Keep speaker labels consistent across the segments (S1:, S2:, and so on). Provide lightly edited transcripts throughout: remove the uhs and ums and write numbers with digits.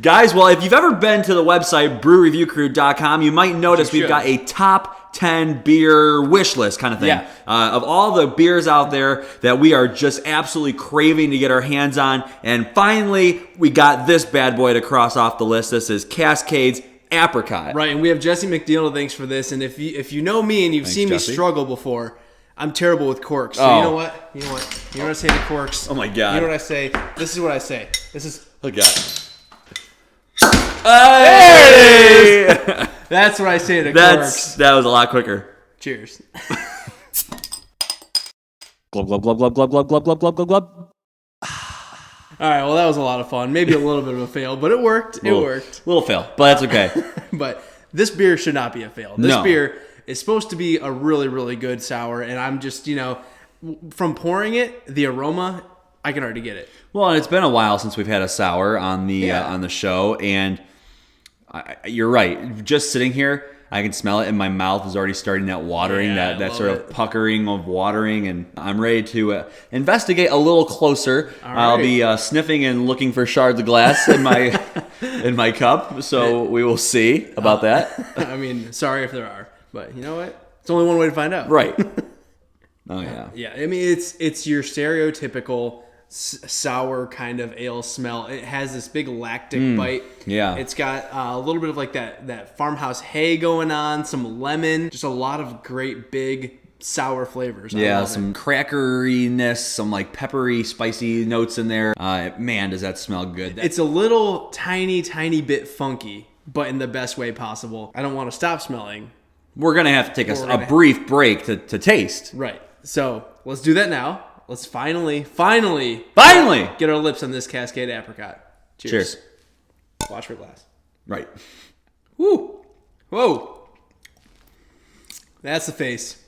S1: Guys, well, if you've ever been to the website, brewreviewcrew.com, you might notice we've got a top 10 beer wish list kind of thing.
S2: Yeah.
S1: Of all the beers out there that we are just absolutely craving to get our hands on. And finally, we got this bad boy to cross off the list. This is Cascade's Apricot.
S2: Right, and we have Jesse McNeil to thanks for this. And if you know me and you've seen
S1: Jesse.
S2: me struggle before, I'm terrible with corks. So you know what? You know what I say to corks?
S1: Oh my God.
S2: You know what I say? This is what I say. This is...
S1: Look at it. Hey!
S2: That's what I say to corks.
S1: That was a lot quicker.
S2: Cheers.
S1: Glub, glub, glub, glub, glub, glub, glub, glub, glub, glub, glub.
S2: All right, well, that was a lot of fun. Maybe a little bit of a fail, but it worked.
S1: Little fail, but that's okay.
S2: But this beer should not be a fail. This beer is supposed to be a really, really good sour, and I'm just, from pouring it, the aroma, I can already get it.
S1: Well, and it's been a while since we've had a sour on the show, and you're right. Just sitting here, I can smell it, and my mouth is already starting that watering, that sort of puckering of watering, and I'm ready to investigate a little closer.
S2: All right.
S1: I'll be sniffing and looking for shards of glass in my cup, so we will see about that.
S2: I mean, sorry if there are, but you know what? It's only one way to find out.
S1: Right. Oh, yeah.
S2: Yeah, I mean, it's your stereotypical sour kind of ale smell. It has this big lactic bite.
S1: Yeah.
S2: It's got a little bit of like that farmhouse hay going on, some lemon, just a lot of great big sour flavors.
S1: Yeah, some crackeriness, some like peppery, spicy notes in there. Man, does that smell good.
S2: It's a little tiny bit funky, but in the best way possible. I don't want to stop smelling.
S1: We're going to have to take a brief break to taste.
S2: Right. So let's do that now. Let's finally get our lips on this Cascade Apricot. Cheers. Watch for glass.
S1: Right.
S2: Woo. Whoa. That's the face.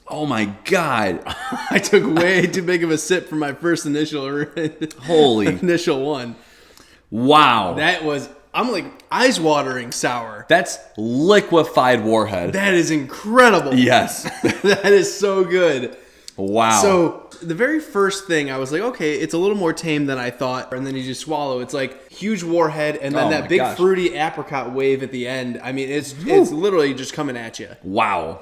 S1: Oh my God.
S2: I took way too big of a sip for my first initial one.
S1: Wow.
S2: That was, I'm like eyes watering sour.
S1: That's liquefied Warhead.
S2: That is incredible.
S1: Yes.
S2: That is so good.
S1: Wow.
S2: So the very first thing I was like, okay, it's a little more tame than I thought. And then you just swallow. It's like huge Warhead and then that big fruity apricot wave at the end. I mean, it's literally just coming at you.
S1: Wow.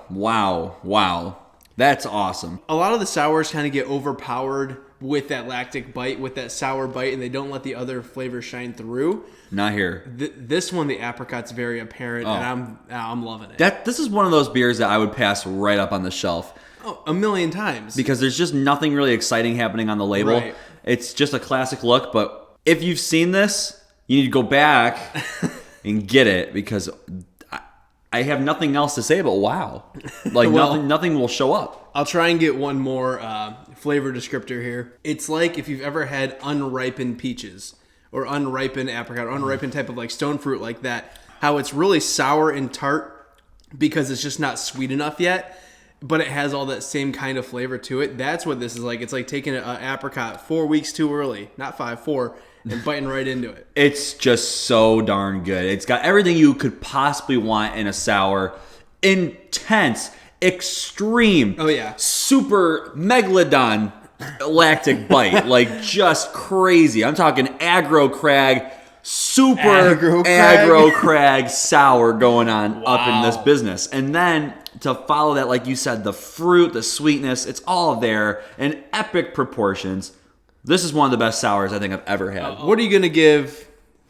S1: That's awesome.
S2: A lot of the sours kind of get overpowered with that lactic bite, with that sour bite, and they don't let the other flavors shine through.
S1: Not here.
S2: This one, the apricot's very apparent, and I'm loving it.
S1: This is one of those beers that I would pass right up on the shelf.
S2: Oh, a million times.
S1: Because there's just nothing really exciting happening on the label.
S2: Right.
S1: It's just a classic look, but if you've seen this, you need to go back and get it, because I have nothing else to say but wow. Like nothing will show up.
S2: I'll try and get one more flavor descriptor here. It's like if you've ever had unripened peaches or unripened apricot or unripened type of like stone fruit like that, how it's really sour and tart because it's just not sweet enough yet, but it has all that same kind of flavor to it. That's what this is like. It's like taking an apricot 4 weeks too early, not 5, 4, and biting right into it.
S1: It's just so darn good. It's got everything you could possibly want in a sour. Intense, extreme, super megalodon lactic bite. Like just crazy. I'm talking aggro crag, super aggro crag sour going on up in this business. And then to follow that, like you said, the fruit, the sweetness, it's all there in epic proportions. This is one of the best sours I think I've ever had.
S2: What are you going to give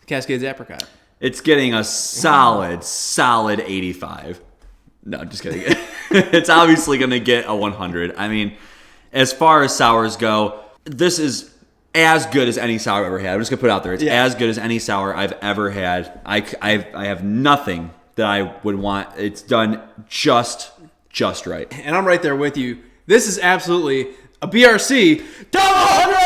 S2: Cascade's Apricot?
S1: It's getting a solid 85. No, just kidding. It's obviously going to get a 100. I mean, as far as sours go, this is as good as any sour I've ever had. I'm just going to put it out there. It's as good as any sour I've ever had. I have nothing that I would want. It's done just right.
S2: And I'm right there with you. This is absolutely a BRC double 100!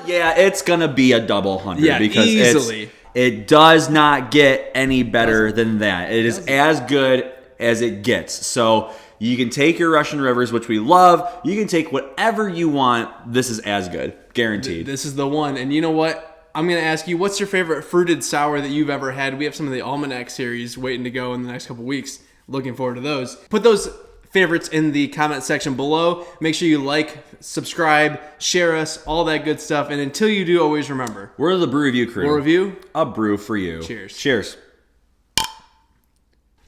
S1: Yeah, it's going to be a double 100 because
S2: easily.
S1: It does not get any better than that. It is as good as it gets. So you can take your Russian Rivers, which we love. You can take whatever you want. This is as good. Guaranteed.
S2: This is the one. And you know what? I'm going to ask you, what's your favorite fruited sour that you've ever had? We have some of the Almanac series waiting to go in the next couple weeks. Looking forward to those. Put those favorites in the comment section below. Make sure you like, subscribe, share us, all that good stuff. And until you do, always remember,
S1: we're the Brew Review crew.
S2: We'll review
S1: a brew for you.
S2: Cheers.
S1: Cheers.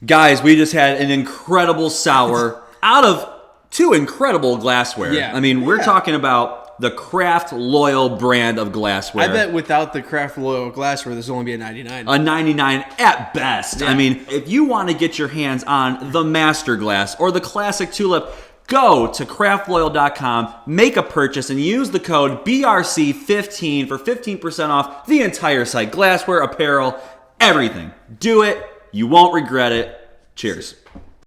S1: Guys, we just had an incredible sour out of 2 incredible glassware.
S2: Yeah.
S1: I mean, we're talking about the Craft Loyal brand of glassware.
S2: I bet without the Craft Loyal glassware, this will only be a 99.
S1: A 99 at best.
S2: Yeah.
S1: I mean, if you want to get your hands on the Master Glass or the Classic Tulip, go to craftloyal.com, make a purchase, and use the code BRC15 for 15% off the entire site. Glassware, apparel, everything. Do it. You won't regret it. Cheers.